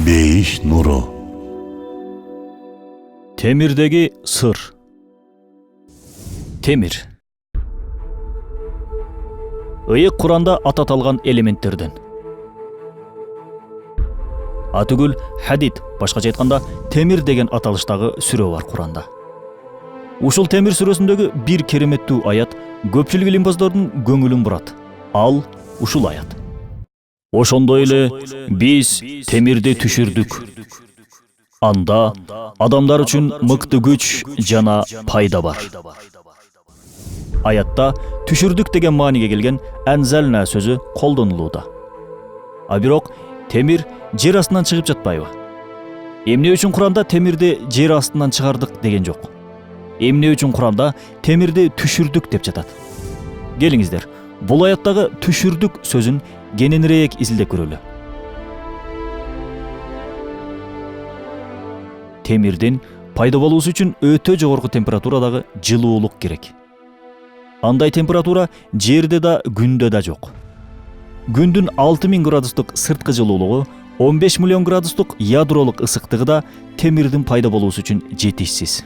Бейиш нуру. Темирдеги сыр. Темир. Ыйык Куранда аты аталган элементтерден. Атүгүл хадид, башкача айтканда темир деген аталыштагы сүрө бар Куранда. Ушул Темир сүрөсүндөгү бир кереметтүү аят көпчүлүк илимпоздордун көңүлүн бурат. Ал ушул аят. Ошондой эле биз темирди түшүрдүк. Анда адамдар үчүн мыкты күч жана пайда бар. Аятта түшүрдүк деген мааниге келген анзална сөзү колдонулууда. А бирок темир жер астынан чыгып жатпайбы? Эмне үчүн Куранда темирди жер астынан чыгардык деген жок? Эмне үчүн Куранда темирди түшүрдүк деп жатат? Келиңиздер, бул аяттагы түшүрдүк сөзүн кененирээк изилдеп көрөлү. Темирдин пайда болуусу үчүн өтө жогорку температурадагы жылуулук керек. Андай температура жерде да, күндө да жок. Күндүн 6000 градустук сырткы жылуулугу, 15 миллион градустук ядролук ысыктыгы да темирдин пайда болуусу үчүн жетишсиз.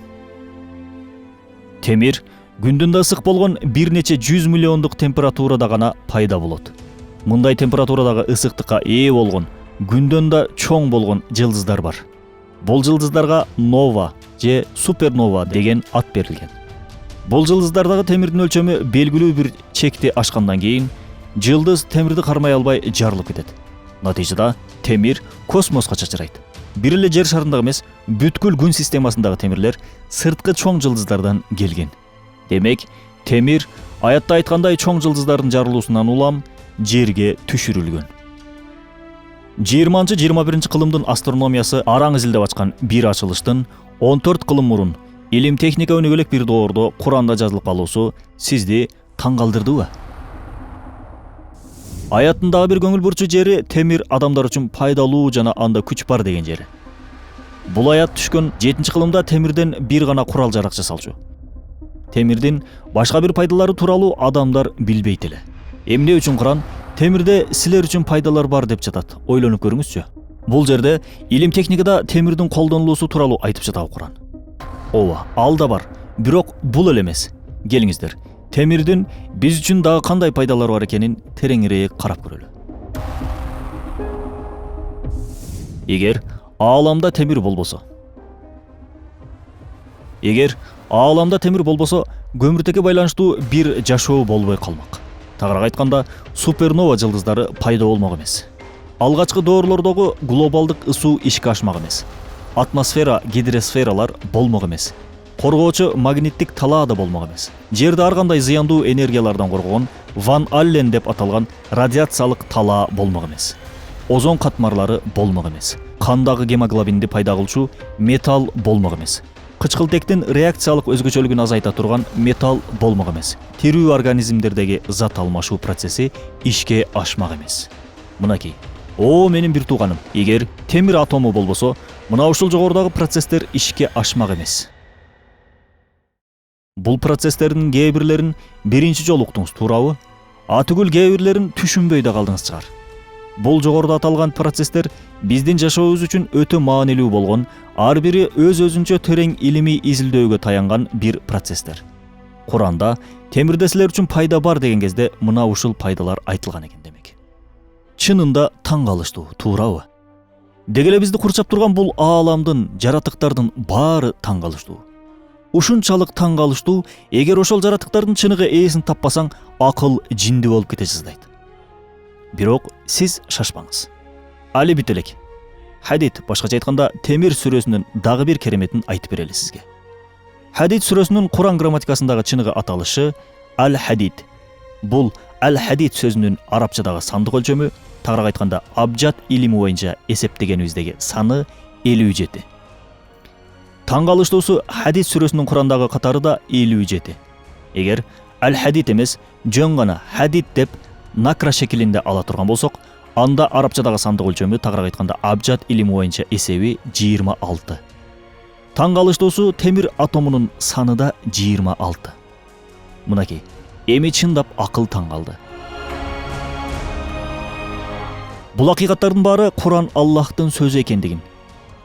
Темир күндүн да ысык болгон бир нече 100 миллиондук температурада гана пайда болот. Мындай температурадагы ысыктыкка ээ болгон, күндөн да чоң болгон жылдыздар бар. Бул жылдыздарга нова же супернова деген ат берилген. Бул жылдыздардагы темирдин өлчөмү белгилүү бир чекти ашкандан кийин жылдыз темирди кармай албай жарылып кетет. Натыйжада темир космоско чачырайт. Бир эле жер шарындагы эмес, бүткүл күн системасындагы темирлер сырткы чоң жылдыздардан келген. Демек, темир аятта айткандай чоң жылдыздардын жарылуусунан улам жерге түшүрүлгөн. 20-21 кылымдын астрономиясы араң изилдеп ачкан бир ачылыштын 14 кылым мурун илим техника өнүгө элек бир доордо Куранда жазылып калуусу сизди таң калтырдыбы? Аяттындагы бир көңүл бурчу жери темир адамдар үчүн пайдалуу жана анда күч бар деген жери. Бул аят түшкөн 7 кылымда темирден бир гана курал жарак жасалчу. Темирдин башка бир пайдалары тууралуу адамдар билбейт эле. Эмне үчүн Куран темирде силер үчүн пайдалар бар деп жатат? Ойлонуп көрүңүзчү. Бул жерде илим техникада темирдин колдонулуусу тууралуу айтып жатабы Куран? Ооба, ал да бар. Бирок бул эле эмес. Келиңиздер, темирдин биз үчүн дагы кандай пайдалары бар экенин тереңирээк карап көрөлү. Эгер ааламда темир болбосо, көмүртекке байланыштуу бир жашоо болбой калмак. Тагыраак айтканда, супернова жылдыздары пайда болмок эмес. Алгачкы доорлордогу глобалдык ысуу ишке ашмак эмес. Атмосфера, гидросфералар болмок эмес. Коргоочу магниттик талаа да болмок эмес. Жерди ар кандай зыяндуу энергиялардан коргогон Ван Аллен деп аталган радиациялык талаа болмок эмес. Озон катмарлары болмок эмес. Кандагы гемоглобинди пайда кылчу металл болмок эмес. Кычкылтектин реакциялык өзгөчөлүгүн азайта турган металл болмок эмес. Тирүү организмдердеги зат алмашуу процесси ишке ашмак эмес. Мынакей, менин бир тууганым, эгер темир атому болбосо, мына ушул жогорудагы процесстер ишке ашмак эмес. Бул процесстердин кээ бирлерин биринчи жолу уктуңуз, туурабы? Атүгүл кээ бирлерин түшүнбөй да калдыңыз чыгар. Бул жогоруда аталган процесстер биздин жашообуз үчүн өтө маанилүү болгон, ар бири өз-өзүнчө терең илимий изилдөөгө таянган бир процесстер. Куранда темирде силер үчүн пайда бар деген кезде мына ушул пайдалар айтылган экен демек. Чынында таң калыштуу, туурабы? Деги эле бизди курчап турган бул ааламдын, жаратыктардын баары таң калыштуу. Ушунчалык таң калыштуу, эгер ошол жаратыктардын чыныгы ээсин таппасаң, акыл жинди болуп кете жаздайт. Бирок сиз шашпаңыз. Али бүт элек. Хадид, башкача айтканда, Темир сүрөсүнүн дагы бир кереметин айтып берели сизге. Хадид сүрөсүнүн Куран грамматикасындагы чыныгы аталышы Аль-Хадид. Бул Аль-Хадид сөзүнүн арабчадагы сандык өлчөмү, тагыраак айтканда, абжат илими боюнча эсептегенибиздеги саны 57. Таң калыштуусу Хадид сүрөсүнүн Курандагы катары да 57. Эгер Аль-Хадид эмес, жөн гана Хадид деп накра шекилинде ала турган болсок, анда арабчадагы сандык өлчөмү, тагыраак айтканда, абжат илими боюнча эсеби 26. Таң калыштуусу темир атомунун саны да 26. Мынакей, эми чындап акыл таң калды. Бул акыйкаттардын баары Куран Аллахтын сөзү экендигин,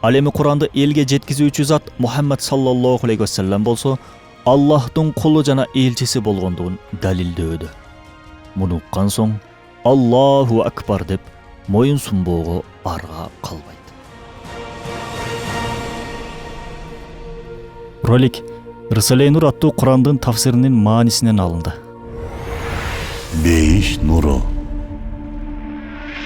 ал эми Куранды элге жеткизүүчү зат Мухаммад саллаллаху алейхи вассалам болсо Аллахтын кулу жана элчиси болгондугун далилдөөдө. Муну уккан соң Аллаху акбар деп моюн сунбоого арга калбайт. Ролик Рисале Нур аттуу Курандын тафсиринин маанисинен алынды. Бейиш нуру.